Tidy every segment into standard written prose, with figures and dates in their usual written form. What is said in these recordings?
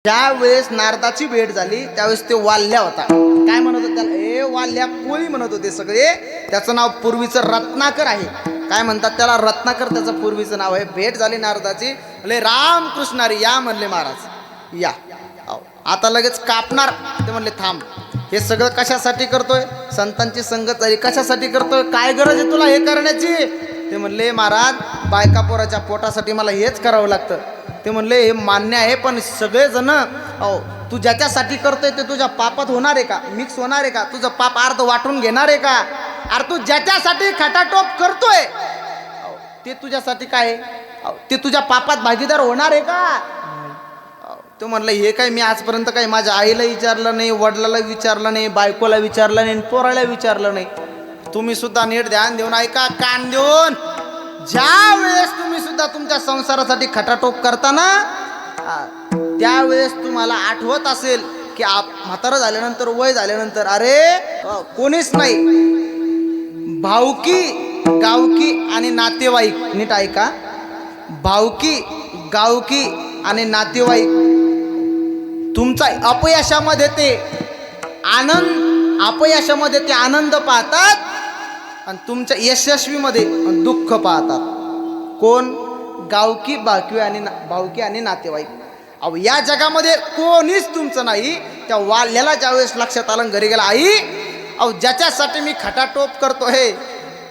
ज्या वेळेस नारदाची भेट झाली त्यावेळेस ते वाल्ल्या होता. काय म्हणत होते त्याला? ए वाल्ल्या कोळी म्हणत होते सगळे. त्याचं नाव पूर्वीचं रत्नाकर आहे. काय म्हणतात त्याला? रत्नाकर त्याचं पूर्वीचं नाव आहे. भेट झाली नारदाची. म्हणले रामकृष्णारी या म्हणले महाराज या. आता लगेच कापणार. ते म्हणले थांब, हे सगळं कशासाठी करतोय? संतांची संगत झाली कशासाठी करतोय? काय गरज आहे तुला हे करण्याची? ते म्हणले महाराज बायका पोराच्या पोटासाठी मला हेच करावं लागतं. ते म्हणले हे मान्य आहे, पण सगळेजण तू ज्याच्यासाठी करतोय ते तुझ्या पापात होणार आहे का? मिक्स होणार आहे का? तुझं पाप अर्ध वाटून घेणार आहे का? अरे तू ज्याच्यासाठी खटाटोप करतोय ते तुझ्यासाठी काय ते तुझ्या पापात भागीदार होणार आहे का? तो म्हणलं हे काय मी आजपर्यंत काही माझ्या आईला विचारलं नाही, वडिलाला विचारलं नाही, बायकोला विचारलं नाही, पोराला विचारलं नाही. तुम्ही सुद्धा नीट ध्यान देऊन ऐका, कान देऊन. ज्या वेळेस तुम्ही सुद्धा तुमच्या संसारासाठी खटाटोप करताना त्यावेळेस तुम्हाला आठवत असेल की म्हातारं झाल्यानंतर, वय झाल्यानंतर अरे कोणीच नाही, भावकी गावकी आणि नातेवाईक. नीट ऐका, भावकी गावकी आणि नातेवाईक तुमचा अपयशामध्ये ते अपयशामध्ये ते आनंद पाहतात आणि तुमच्या यशस्वीमध्ये दुःख पाहतात. कोण? गावकी भावकी आणि नातेवाईक. अहो या जगामध्ये कोणीच तुमचं नाही. त्या वाल्याला ज्यावेळेस लक्षात आलं, घरी गेला, आई अहो ज्याच्यासाठी मी खटाटोप करतोय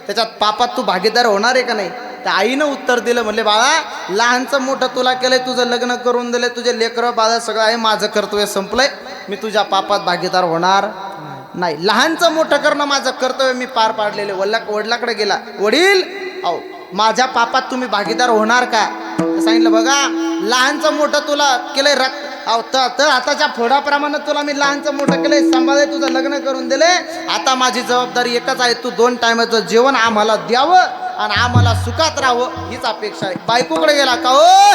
त्याच्यात पापात तू भागीदार होणार आहे का नाही? त्या आईनं उत्तर दिलं. म्हणले बाळा लहानचं मोठं तुला केलंय, तुझं लग्न करून दिलंय, तुझे लेकरं बाळा सगळं आहे, माझं कर्तव्य संपलंय, मी तुझ्या पापात भागीदार होणार नाही. लहानचं मोठं करणं माझं कर्तव्य मी पार पाडलेले. वडिलाकडे गेला, वडील अहो माझ्या पापात तुम्ही भागीदार होणार का? सांगितलं बघा लहानचं मोठं तुला केलंय, तर हाताच्या फोडाप्रमाणे तुला मी लहानचं मोठं केलंय, सांभाळलंय, तुझं लग्न करून दिलंय. आता माझी जबाबदारी एकच आहे, तू 2 टायमाचं जेवण आम्हाला द्यावं आणि आम्हाला सुखात राहावं हीच अपेक्षा आहे. बायकोकडे गेला का? ओ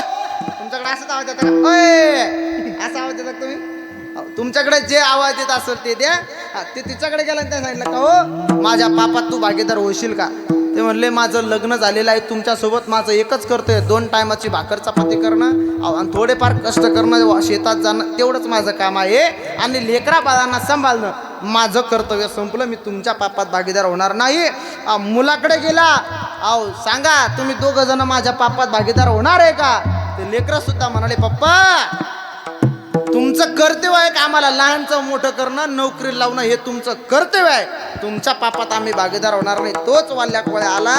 तुमच्याकडे असंच आवाज येतं का? असा आवाज येतात तुम्ही? तुमच्याकडे जे आवाज येत असेल ते द्या. ते तिच्याकडे गेला आणि त्या सांगितलं का हो माझ्या पापात तू भागीदार होशील का? ते म्हणले माझं लग्न झालेलं आहे, तुमच्यासोबत माझं एकच करतोय, 2 टायमाची भाकर चपाती करणं आणि थोडेफार कष्ट करणं, शेतात जाणं, तेवढंच माझं काम आहे आणि लेकरा बाळांना सांभाळणं माझं कर्तव्य संपलं. मी तुमच्या पापात भागीदार होणार नाही. मुलाकडे गेला, अहो सांगा तुम्ही 2 जण माझ्या पापात भागीदार होणार आहे का? ते लेकरं सुद्धा म्हणाले पप्पा तुमचं कर्तव्य आहे का आम्हाला लहानचं मोठं करणं, नोकरी लावणं, हे तुमचं कर्तव्य आहे, तुमच्या पापात आम्ही भागीदार होणार नाही. तोच वाल्याकोळे आला,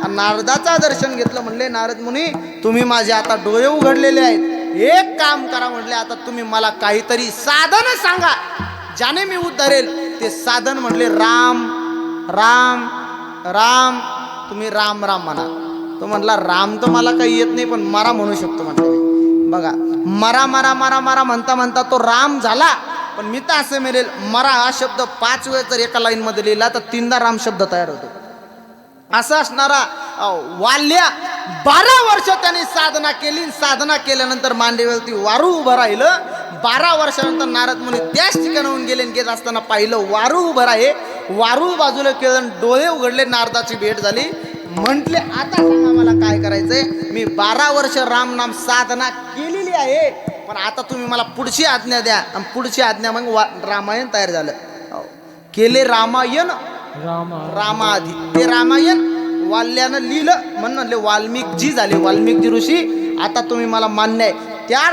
नारदाचा दर्शन घेतलं. म्हणले नारद मुनी तुम्ही माझे आता डोळे उघडलेले आहेत, एक काम करा म्हणले, आता तुम्ही मला काहीतरी साधन सांगा ज्याने मी उद्धरेल. ते साधन म्हणले राम राम राम. तुम्ही राम राम म्हणा. तो म्हणला राम तर मला काही येत नाही, पण मरा म्हणू शकतो म्हटलं मी. बघा मरा मरा मरा मरा म्हणता म्हणता तो राम झाला. पण मी तर असं मिळेल मरा हा शब्द 5 वेळ जर एका लाईन मध्ये लिहिला तर 3दा राम शब्द तयार होतो. असं असणारा वाल्या 12 वर्ष त्याने साधना केली. साधना केल्यानंतर मांडीवरती वारू उभं राहिलं. 12 वर्षानंतर नारद मुनी त्याच ठिकाणाहून गेले. गेत असताना पाहिलं वारू उभं आहे. वारू बाजूला केलं, डोळे उघडले, नारदाची भेट झाली. म्हटले आता सांगा मला काय करायचंय? मी 12 वर्ष रामनाम साधना केलेली आहे, पण आता तुम्ही मला पुढची आज्ञा द्या. आणि पुढची आज्ञा मग रामायण तयार झालं. केले रामायण रामाधी. ते रामायण वाल्यानं लिहिलं म्हणून वाल्मिकजी झाले, वाल्मिकजी ऋषी. आता तुम्ही मला मान्य आहे त्या